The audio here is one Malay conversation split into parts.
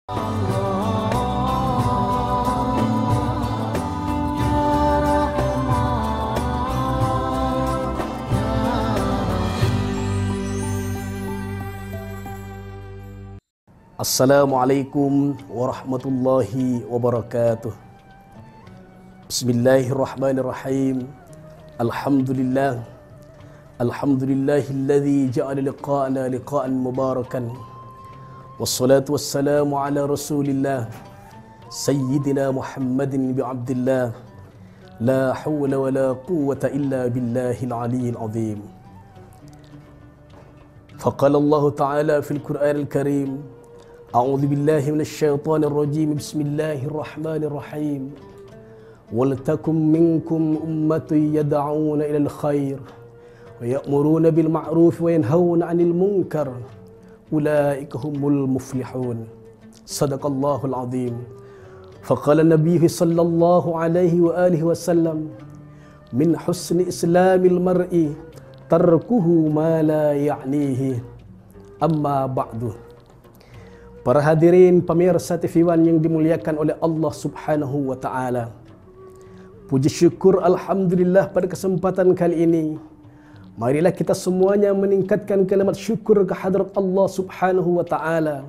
Assalamualaikum warahmatullahi wabarakatuh. Bismillahirrahmanirrahim. Alhamdulillah. Alhamdulillahilladzi ja'ala liqa'ana liqa'an mubarakan. Wassalatu wassalamu ala Rasulillah Sayyidina Muhammadin bi Abdillah. La hawla wa la quwwata illa billahil aliyyil azim. Faqala Allah Ta'ala fil Qur'anil Karim: A'udzu billahi minasy syaithanir rajim. Bismillahirrahmanirrahim. Waltakum minkum ummatun yad'una ilal khair wa ya'muruna bil ma'ruf wa yanhauna 'anil munkar. Ulaika humul muflihun. Shadaqallahul azim. Faqala Nabi sallallahu alaihi wa alihi wasallam: Min husni islamil mar'i tarkuhu ma la ya'nihi. Amma ba'du. Para hadirin pemirsa TV One yang dimuliakan oleh Allah Subhanahu wa taala. Puji syukur alhamdulillah pada kesempatan kali ini. Marilah kita semuanya meningkatkan kalimat syukur kehadrat Allah Subhanahu wa taala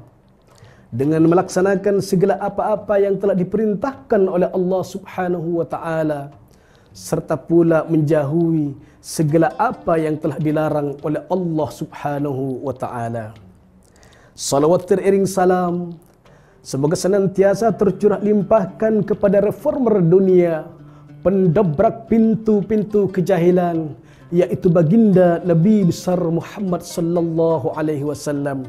dengan melaksanakan segala apa-apa yang telah diperintahkan oleh Allah Subhanahu wa taala serta pula menjauhi segala apa yang telah dilarang oleh Allah Subhanahu wa taala. Salawat teriring salam semoga senantiasa tercurah limpahkan kepada reformer dunia, pendobrak pintu-pintu kejahilan, yaitu baginda Nabi besar Muhammad sallallahu alaihi wasallam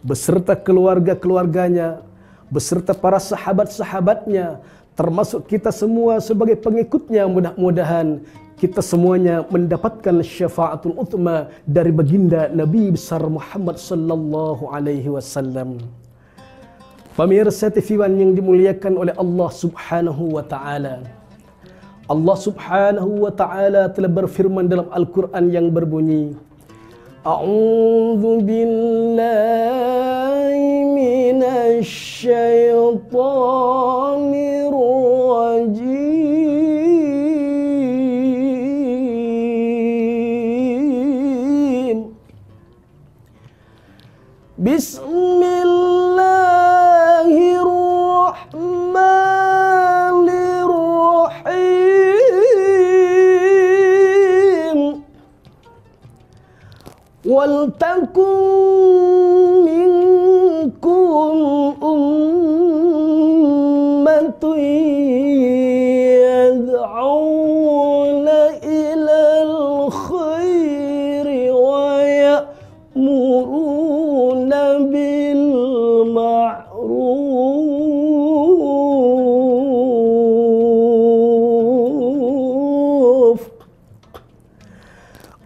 beserta keluarga-keluarganya, beserta para sahabat-sahabatnya, termasuk kita semua sebagai pengikutnya. Mudah-mudahan kita semuanya mendapatkan syafaatul utma dari baginda Nabi besar Muhammad sallallahu alaihi wasallam. Pemirsa TV One yang dimuliakan oleh Allah Subhanahu wa taala. Allah Subhanahu wa taala telah berfirman dalam Al-Qur'an yang berbunyi: A'udzu billahi minasy syaithanir rajim. Bismillahirrahmanirrahim. Waltakum minkum ummatun yad'una ilal khairi wa ya'muruna bil ma'ruf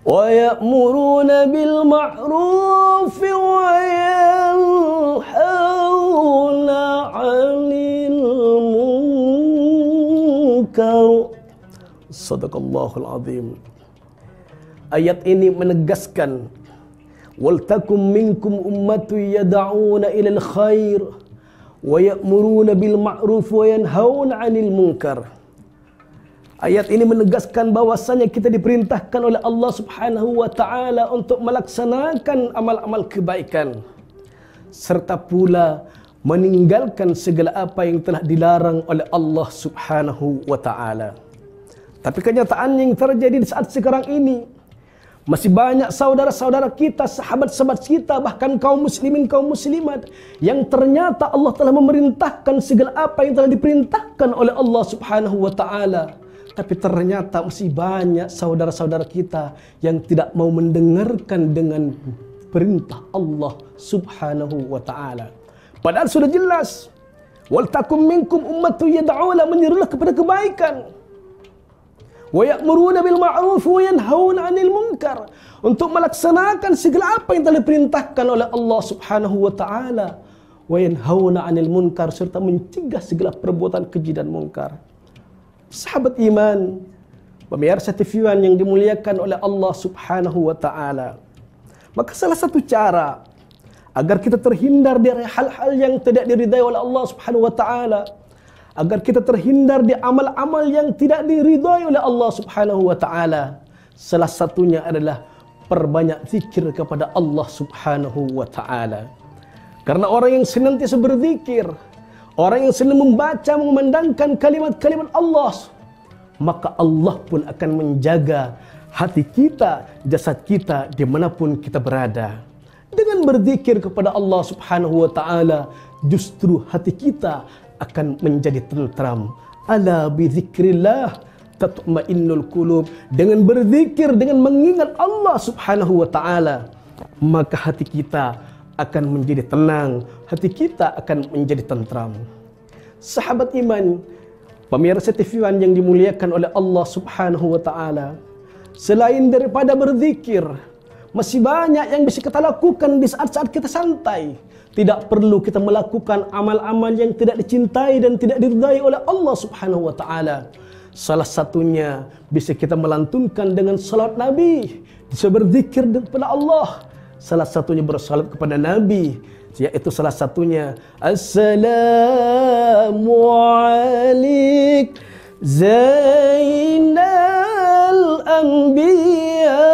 wa ya'muruna bil ma'ruf wa yanhauna 'anil munkar. Shadaqallahul azim. Ayat ini menegaskan waltakum minkum ummatun yad'una ilal khair wa ya'muruna bil ma'ruf wa yanhauna 'anil munkar. Ayat ini menegaskan bahwasanya kita diperintahkan oleh Allah Subhanahu wa taala untuk melaksanakan amal-amal kebaikan serta pula meninggalkan segala apa yang telah dilarang oleh Allah Subhanahu wa taala. Tapi kenyataan yang terjadi di saat sekarang ini, masih banyak saudara-saudara kita, sahabat-sahabat kita, bahkan kaum muslimin, kaum muslimat yang ternyata Allah telah memerintahkan segala apa yang telah diperintahkan oleh Allah Subhanahu wa taala. Tapi ternyata masih banyak saudara-saudara kita yang tidak mau mendengarkan dengan perintah Allah Subhanahu wa taala. Padahal sudah jelas, wal takum minkum ummatun yad'una, menyerulah kepada kebaikan, wa ya'muruna bil ma'ruf wa yanhauna 'anil munkar, untuk melaksanakan segala apa yang telah diperintahkan oleh Allah Subhanahu wa taala, wa yanhauna 'anil munkar, serta mencegah segala perbuatan keji dan munkar. Sahabat iman, pemirsa TV One yang dimuliakan oleh Allah Subhanahu wa taala, maka salah satu cara agar kita terhindar dari hal-hal yang tidak diridai oleh Allah Subhanahu wa taala, agar kita terhindar di amal-amal yang tidak diridai oleh Allah Subhanahu wa taala. Salah satunya adalah perbanyak zikir kepada Allah Subhanahu wa taala. Karena orang yang senantiasa berzikir, orang yang senang membaca, memandangkan kalimat-kalimat Allah, maka Allah pun akan menjaga hati kita, jasad kita dimanapun kita berada. Dengan berzikir kepada Allah Subhanahu wa taala, justru hati kita akan menjadi tentram. Ala bizikrillah tatma'innul qulub. Dengan berzikir, dengan mengingat Allah Subhanahu wa taala, maka hati kita akan menjadi tenang, hati kita akan menjadi tentram. Sahabat iman, pemirsa TV One yang dimuliakan oleh Allah Subhanahu wa taala, selain daripada berzikir, masih banyak yang bisa kita lakukan di saat-saat kita santai. Tidak perlu kita melakukan amal-amal yang tidak dicintai dan tidak diridai oleh Allah Subhanahu wa taala. Salah satunya bisa kita melantunkan dengan salat Nabi, bisa berzikir kepada Allah. Salah satunya bersalat kepada Nabi, yaitu salah satunya Assalamu alaik Zainal Anbiya,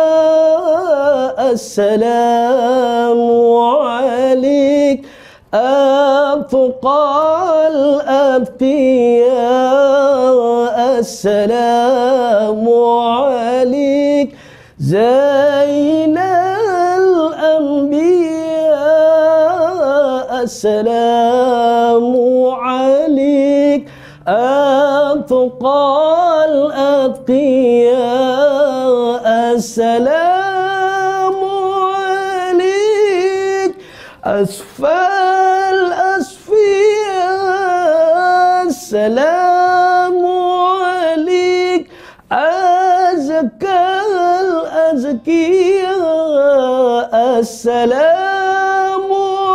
Assalamu alaik Atqal Atqiya, Assalamu alaik Zainal Anbiya, Assalamu alaik Atqal Atqiya, Assalamu alaik Asfal Asfiya, Assalamu alaik Azkal Azkiya, Assalamu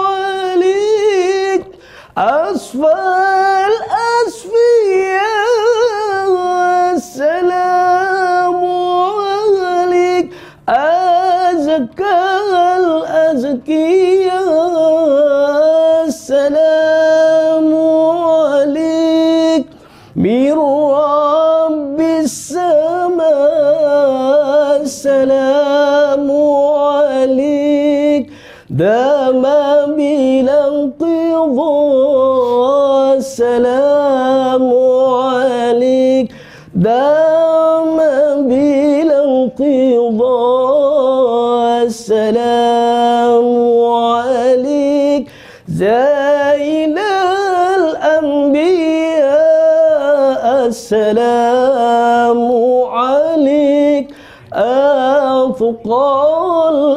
alaik Asfal Asfiya, Assalamu alaik Azkal Azkiya, Assalamu alaik Min Rabbis Sama, Assalamu alaik Dama bilang qidha, Assalamu alaik Dama bilang qidha, Assalamu alaik Zainal Anbiya, Assalamu alaik Atqal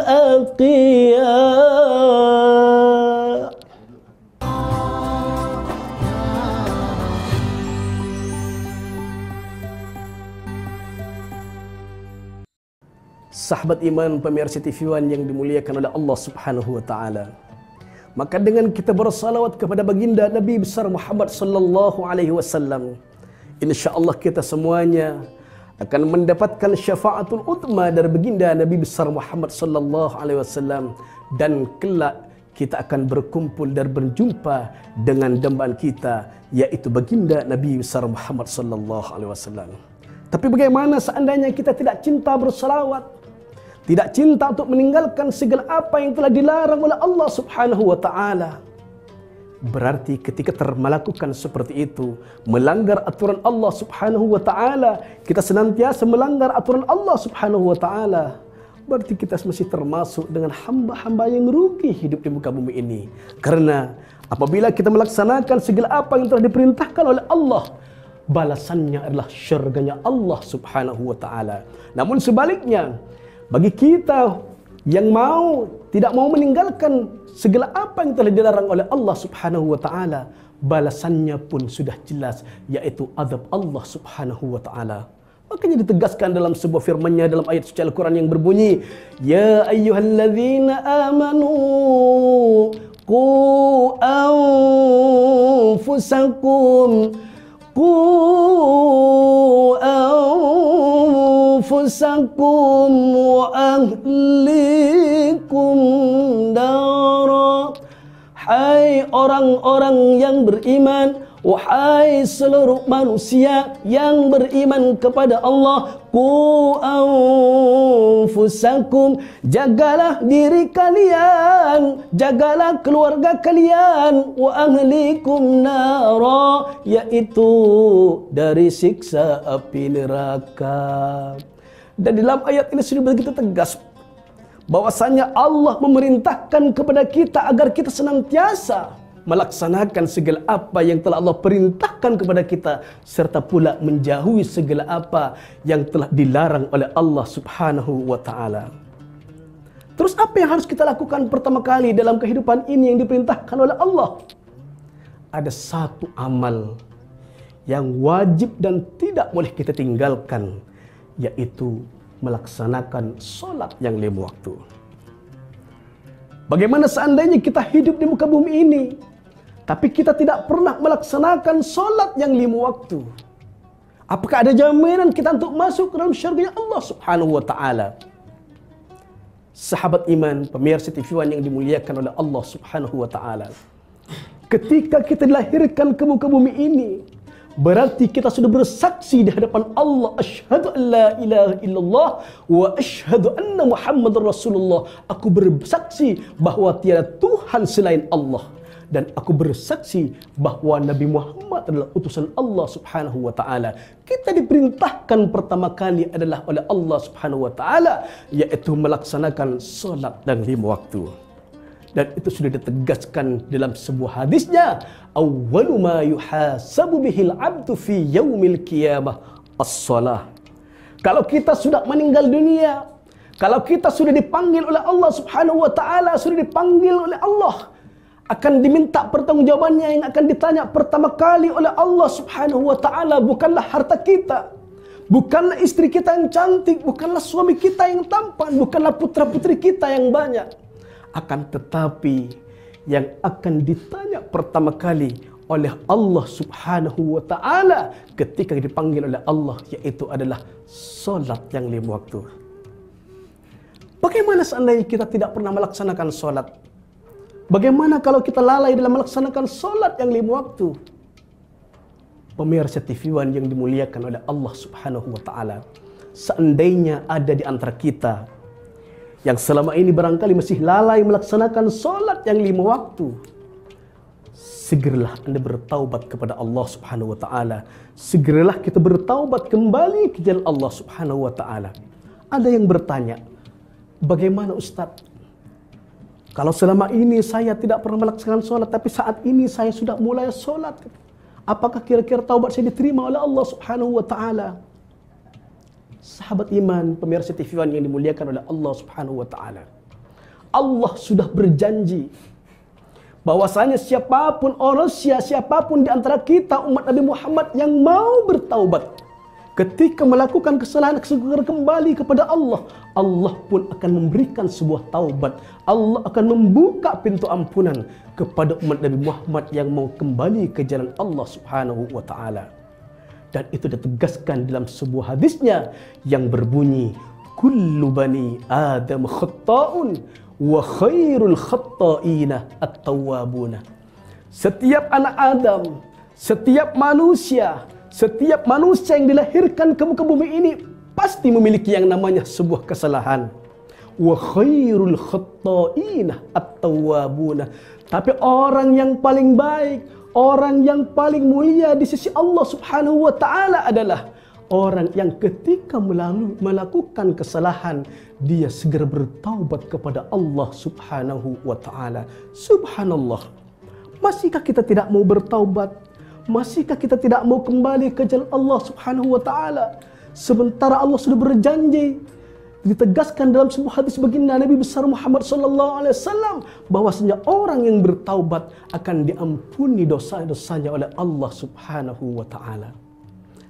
Atqiya. Sahabat iman, pemirsa TV One yang dimuliakan oleh Allah Subhanahu wa taala. Maka dengan kita bersalawat kepada baginda Nabi besar Muhammad sallallahu alaihi wasallam, insyaallah kita semuanya akan mendapatkan syafaatul utma dari baginda Nabi besar Muhammad sallallahu alaihi wasallam, dan kelak kita akan berkumpul dan berjumpa dengan dambaan kita, yaitu baginda Nabi besar Muhammad sallallahu alaihi wasallam. Tapi bagaimana seandainya kita tidak cinta bersalawat, tidak cinta untuk meninggalkan segala apa yang telah dilarang oleh Allah Subhanahu wa taala? Berarti ketika melakukan seperti itu, melanggar aturan Allah Subhanahu wa taala, kita senantiasa melanggar aturan Allah Subhanahu wa taala. Berarti kita masih termasuk dengan hamba-hamba yang rugi hidup di muka bumi ini. Karena apabila kita melaksanakan segala apa yang telah diperintahkan oleh Allah, balasannya adalah syurganya Allah Subhanahu wa taala. Namun sebaliknya, bagi kita yang tidak mau meninggalkan segala apa yang telah dilarang oleh Allah Subhanahu wa taala, balasannya pun sudah jelas, yaitu azab Allah Subhanahu wa taala. Makanya ditegaskan dalam sebuah firman-Nya dalam ayat suci Al-Quran yang berbunyi, Ya ayyuhalladzina amanu qu anfusakum anfusakum wa ahlikum dara orang-orang yang beriman, wahai seluruh manusia yang beriman kepada Allah, qu anfusakum, jagalah diri kalian, jagalah keluarga kalian, wa ahlikum nara, yaitu dari siksa api neraka. Dan dalam ayat ini sudah begitu tegas bahwasanya Allah memerintahkan kepada kita agar kita senantiasa melaksanakan segala apa yang telah Allah perintahkan kepada kita, serta pula menjauhi segala apa yang telah dilarang oleh Allah Subhanahu wa taala. Terus apa yang harus kita lakukan pertama kali dalam kehidupan ini yang diperintahkan oleh Allah? Ada satu amal yang wajib dan tidak boleh kita tinggalkan, yaitu melaksanakan solat yang 5 waktu. Bagaimana seandainya kita hidup di muka bumi ini, tapi kita tidak pernah melaksanakan solat yang 5 waktu? Apakah ada jaminan kita untuk masuk ke dalam syurga Allah Subhanahu wa taala? Sahabat iman, pemirsa TV One yang dimuliakan oleh Allah Subhanahu wa taala, ketika kita dilahirkan ke muka bumi ini, berarti kita sudah bersaksi di hadapan Allah, asyhadu an la ilaha illallah wa asyhadu anna Muhammadar Rasulullah. Aku bersaksi bahwa tiada Tuhan selain Allah, dan aku bersaksi bahwa Nabi Muhammad adalah utusan Allah Subhanahu wa taala. Kita diperintahkan pertama kali adalah oleh Allah Subhanahu wa taala, yaitu melaksanakan solat dan 5 waktu. Dan itu sudah ditegaskan dalam sebuah hadisnya, awwalu ma yuhasabu bihil abdu fi yaumil qiyamah as-shalah. Kalau kita sudah meninggal dunia, kalau kita sudah dipanggil oleh Allah Subhanahu wa taala, sudah dipanggil oleh Allah, akan diminta pertanggungjawabannya, yang akan ditanya pertama kali oleh Allah Subhanahu wa taala bukanlah harta kita, bukanlah istri kita yang cantik, bukanlah suami kita yang tampan, bukanlah putra-putri kita yang banyak. Akan tetapi yang akan ditanya pertama kali oleh Allah Subhanahu wa taala ketika dipanggil oleh Allah, yaitu adalah solat yang 5 waktu. Bagaimana seandainya kita tidak pernah melaksanakan solat? Bagaimana kalau kita lalai dalam melaksanakan solat yang 5 waktu? Pemirsa TV One yang dimuliakan oleh Allah Subhanahu wa taala, seandainya ada di antara kita yang selama ini barangkali masih lalai melaksanakan solat yang 5 waktu, segeralah Anda bertaubat kepada Allah Subhanahu wa taala. Segeralah kita bertaubat kembali ke jalan Allah Subhanahu wa taala. Ada yang bertanya, bagaimana Ustaz? Kalau selama ini saya tidak pernah melaksanakan solat, tapi saat ini saya sudah mulai solat, apakah kira-kira taubat saya diterima oleh Allah Subhanahu wa taala? Sahabat iman, pemirsa TV One yang dimuliakan oleh Allah Subhanahu wa taala, Allah sudah berjanji bahwasanya siapapun siapapun di antara kita umat Nabi Muhammad yang mau bertaubat ketika melakukan kesalahan, segera kembali kepada Allah, Allah pun akan memberikan sebuah taubat. Allah akan membuka pintu ampunan kepada umat Nabi Muhammad yang mau kembali ke jalan Allah Subhanahu wa taala. Dan itu ditegaskan dalam sebuah hadisnya yang berbunyi, kullu bani Adam khatta'un wa khairul khatta'ina at-tawwabuna. Setiap anak Adam, setiap manusia yang dilahirkan ke muka bumi ini pasti memiliki yang namanya sebuah kesalahan. Wa khairul khatta'ina at-tawwabuna. Tapi orang yang paling baik, orang yang paling mulia di sisi Allah Subhanahu wa taala adalah orang yang ketika melakukan kesalahan, dia segera bertaubat kepada Allah Subhanahu wa taala. Subhanallah. Masihkah kita tidak mau bertaubat? Masihkah kita tidak mau kembali ke jalan Allah Subhanahu wa taala? Sementara Allah sudah berjanji, ditegaskan dalam sebuah hadis baginda Nabi besar Muhammad sallallahu alaihi wasallam, bahwasanya orang yang bertaubat akan diampuni dosa-dosanya oleh Allah Subhanahu wa taala.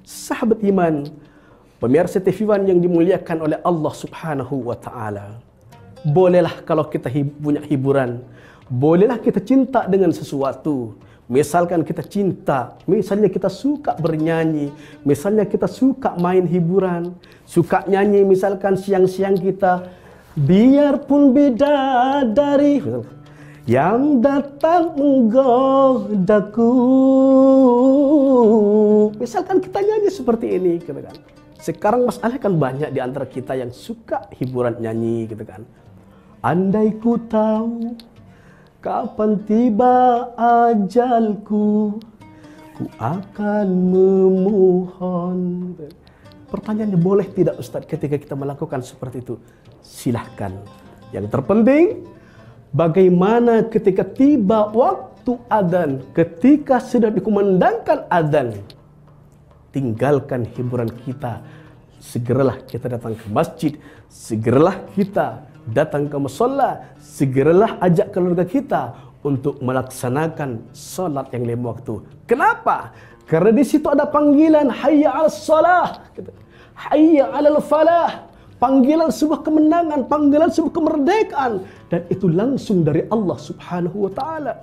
Sahabat iman, pemirsa TV One yang dimuliakan oleh Allah Subhanahu wa taala, bolehlah kalau kita punya hiburan, bolehlah kita cinta dengan sesuatu. Misalkan kita cinta, misalnya kita suka bernyanyi, misalnya kita suka main hiburan, suka nyanyi, misalkan siang-siang kita, biarpun beda dari, yang datang menggodaku. Misalkan kita nyanyi seperti ini, gitu kan. Sekarang masalahnya kan banyak di antara kita yang suka hiburan nyanyi, gitu kan. Andai ku tahu kapan tiba ajalku, ku akan memohon. Pertanyaannya, boleh tidak Ustaz ketika kita melakukan seperti itu? Silahkan. Yang terpenting, bagaimana ketika tiba waktu adzan, ketika sudah dikumandangkan adzan, tinggalkan hiburan kita. Segeralah kita datang ke masjid, segeralah kita datang ke musholla, segeralah ajak keluarga kita untuk melaksanakan salat yang lima waktu. Kenapa? Karena di situ ada panggilan hayya 'alas shalah, hayya 'alal falah, panggilan sebuah kemenangan, panggilan sebuah kemerdekaan, dan itu langsung dari Allah Subhanahu wa taala.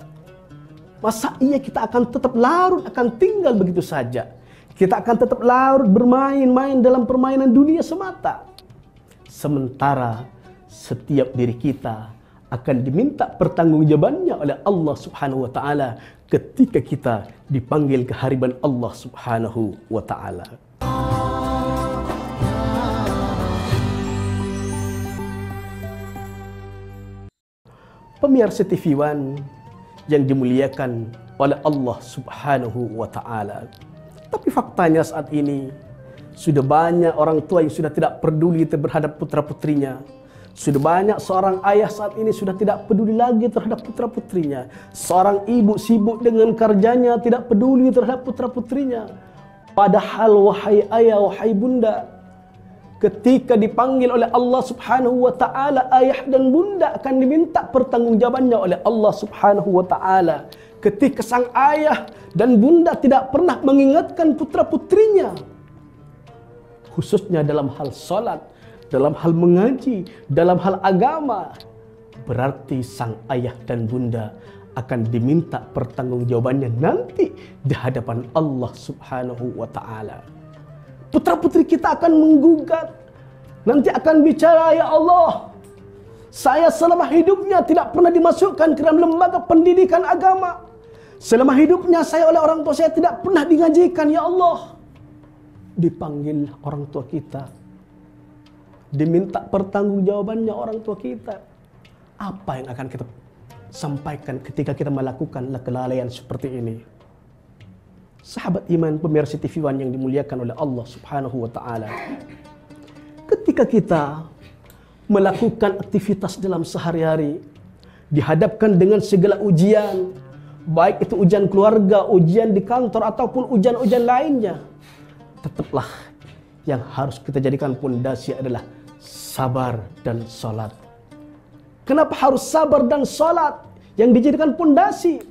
Masa iya kita akan tetap larut, akan tinggal begitu saja? Kita akan tetap larut bermain-main dalam permainan dunia semata. Sementara setiap diri kita akan diminta pertanggungjawabannya oleh Allah Subhanahu wa taala ketika kita dipanggil ke hadirat Allah Subhanahu wa taala. Pemirsa TV One yang dimuliakan oleh Allah Subhanahu wa taala. Tapi faktanya saat ini sudah banyak orang tua yang sudah tidak peduli terhadap putra-putrinya. Sudah banyak seorang ayah saat ini sudah tidak peduli lagi terhadap putra-putrinya. Seorang ibu sibuk dengan kerjanya, tidak peduli terhadap putra-putrinya. Padahal wahai ayah, wahai bunda, ketika dipanggil oleh Allah Subhanahu wa taala, ayah dan bunda akan diminta pertanggungjawabannya oleh Allah Subhanahu wa taala. Ketika sang ayah dan bunda tidak pernah mengingatkan putra-putrinya, khususnya dalam hal salat, dalam hal mengaji, dalam hal agama, berarti sang ayah dan bunda akan diminta pertanggungjawabannya nanti di hadapan Allah Subhanahu wa taala. Putra-putri kita akan menggugat, nanti akan bicara, ya Allah, saya selama hidupnya tidak pernah dimasukkan ke dalam lembaga pendidikan agama. Selama hidupnya saya oleh orang tua saya tidak pernah digajikan, ya Allah. Dipanggil orang tua kita, diminta pertanggungjawabannya orang tua kita. Apa yang akan kita sampaikan ketika kita melakukan kelalaian seperti ini? Sahabat iman, pemirsa TV One yang dimuliakan oleh Allah Subhanahu wa taala. Ketika kita melakukan aktivitas dalam sehari-hari, dihadapkan dengan segala ujian, baik itu ujian keluarga, ujian di kantor, ataupun ujian-ujian lainnya, tetaplah yang harus kita jadikan pondasi adalah sabar dan salat. Kenapa harus sabar dan salat yang dijadikan pondasi?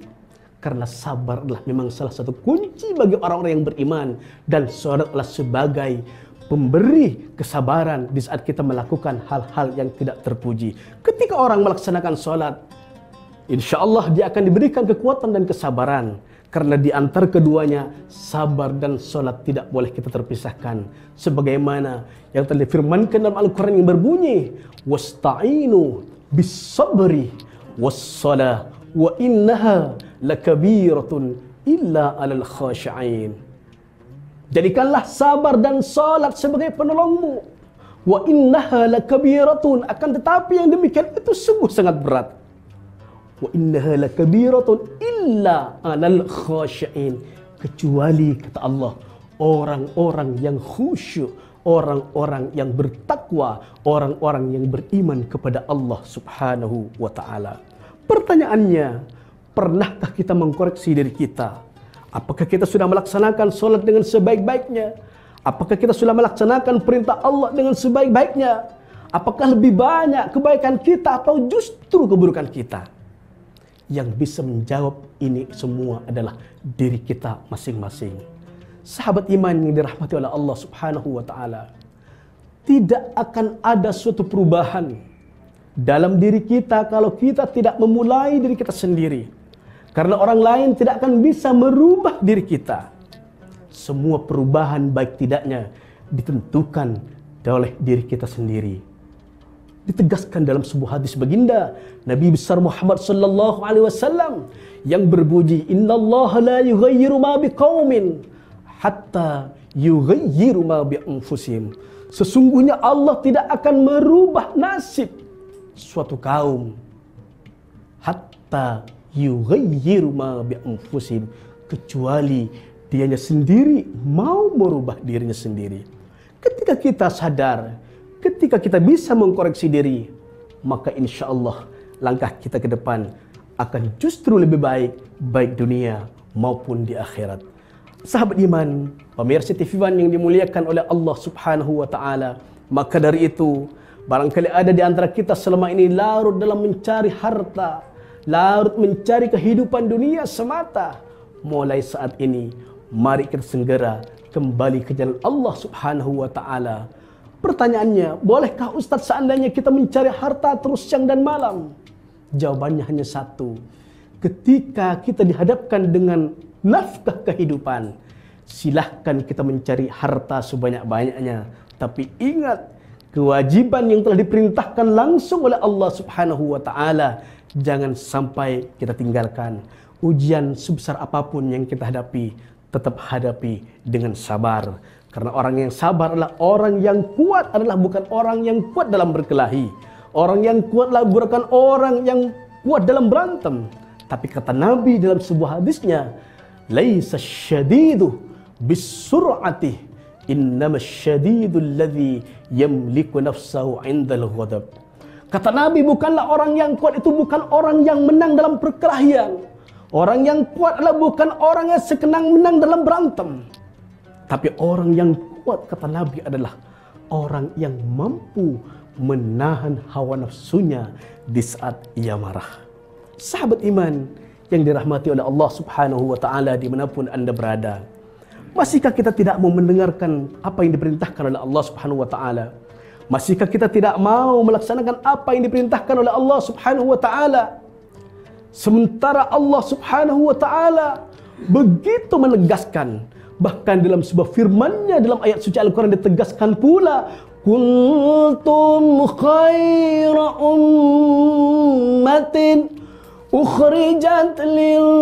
Karena sabar adalah memang salah satu kunci bagi orang-orang yang beriman, dan salat adalah sebagai pemberi kesabaran di saat kita melakukan hal-hal yang tidak terpuji. Ketika orang melaksanakan salat, insya Allah dia akan diberikan kekuatan dan kesabaran. Karena di antara keduanya, sabar dan salat tidak boleh kita terpisahkan. Sebagaimana yang telah difirmankan dalam Al-Quran yang berbunyi, wasta'inu bis-sabri was-salah wa innaha lakabiratun illa 'alal khashi'in. Jadikanlah sabar dan salat sebagai penolongmu. Wa innaha lakabiratun, akan tetapi yang demikian itu sungguh sangat berat. Wa innaha lakabiratun illa 'alal khashi'in, kecuali kata Allah orang-orang yang khusyuk, orang-orang yang bertakwa, orang-orang yang beriman kepada Allah Subhanahu wa taala. Pertanyaannya, pernahkah kita mengkoreksi diri kita? Apakah kita sudah melaksanakan salat dengan sebaik-baiknya? Apakah kita sudah melaksanakan perintah Allah dengan sebaik-baiknya? Apakah lebih banyak kebaikan kita atau justru keburukan kita? Yang bisa menjawab ini semua adalah diri kita masing-masing. Sahabat iman yang dirahmati oleh Allah Subhanahu wa taala, tidak akan ada suatu perubahan dalam diri kita kalau kita tidak memulai diri kita sendiri. Karena orang lain tidak akan bisa merubah diri kita. Semua perubahan baik tidaknya ditentukan oleh diri kita sendiri. ditegaskan dalam sebuah hadis baginda Nabi besar Muhammad sallallahu alaihi wasallam yang berbunyi, innallaha la yughayyiru ma biqaumin hatta yughayyiru ma bi anfusihim. Sesungguhnya Allah tidak akan merubah nasib suatu kaum hatta yughayyiru ma bi anfusihim, kecuali dianya sendiri mau merubah dirinya sendiri. Ketika kita sadar, ketika kita bisa mengkoreksi diri, maka insya Allah langkah kita ke depan akan justru lebih baik, baik dunia maupun di akhirat. Sahabat iman, pemirsa TV One yang dimuliakan oleh Allah Subhanahu wa taala, maka dari itu barangkali ada di antara kita selama ini larut dalam mencari harta, larut mencari kehidupan dunia semata. Mulai saat ini mari kita segera kembali ke jalan Allah Subhanahu wa taala. Pertanyaannya, bolehkah Ustaz seandainya kita mencari harta terus siang dan malam? Jawabannya hanya satu. Ketika kita dihadapkan dengan nafkah kehidupan, silahkan kita mencari harta sebanyak-banyaknya. Tapi ingat, kewajiban yang telah diperintahkan langsung oleh Allah Subhanahu wa taala jangan sampai kita tinggalkan. Ujian sebesar apapun yang kita hadapi, tetap hadapi dengan sabar. Karena orang yang sabar adalah orang yang kuat, adalah bukan orang yang kuat dalam berkelahi. Orang yang kuat adalah bukan orang yang kuat dalam berantem. Tapi kata Nabi dalam sebuah hadisnya, laisa syadidu bisur'ati, innama syadidu alladhi yamliku nafsahu indal ghadab. Kata Nabi, bukanlah orang yang kuat itu bukan orang yang menang dalam perkelahian. Orang yang kuat adalah bukan orang yang sekenang menang dalam berantem. Tapi orang yang kuat, kata Nabi, adalah orang yang mampu menahan hawa nafsunya di saat ia marah. Sahabat iman yang dirahmati oleh Allah Subhanahu wa taala dimanapun Anda berada, masihkah kita tidak mau mendengarkan apa yang diperintahkan oleh Allah Subhanahu wa taala? Masihkah kita tidak mau melaksanakan apa yang diperintahkan oleh Allah Subhanahu wa taala? Sementara Allah Subhanahu wa taala begitu menegaskan, bahkan dalam sebuah firman-Nya dalam ayat suci Al-Qur'an ditegaskan pula, kuntum khaira ummatin ukhrijat lin-nas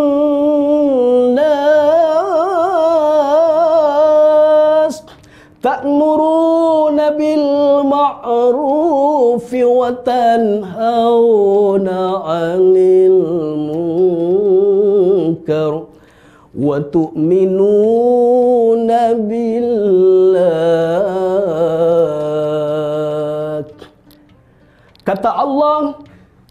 ta'muruna bil ma'ruf wa tanhauna 'anil munkar wa tu'minuna billah. Kata Allah,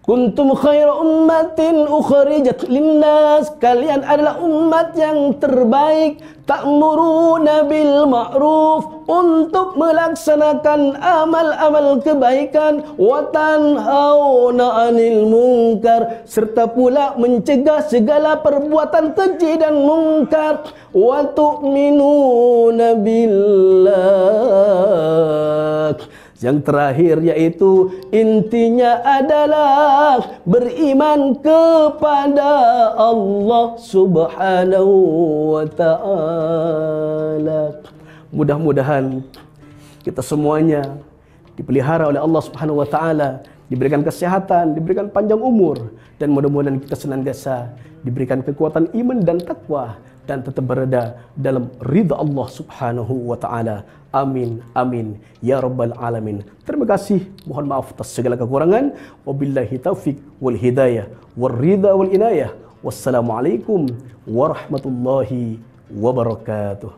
kuntum khaira ummatin ukhrijat linnas, kalian adalah umat yang terbaik, ta'muruna bil ma'ruf, untuk melaksanakan amal-amal kebaikan, wa tanhauna 'anil munkar, serta pula mencegah segala perbuatan keji dan mungkar, wa tu'minuna billah. Yang terakhir yaitu intinya adalah beriman kepada Allah Subhanahu wa taala. Mudah-mudahan kita semuanya dipelihara oleh Allah Subhanahu wa taala, diberikan kesehatan, diberikan panjang umur, dan mudah-mudahan kita senantiasa diberikan kekuatan iman dan takwa dan tetap berada dalam ridha Allah Subhanahu wa taala. Amin, amin, ya rabbal alamin. Terima kasih, mohon maaf atas segala kekurangan. Wabillahi taufik wal hidayah wal ridha wal inayah. Wassalamualaikum warahmatullahi wabarakatuh.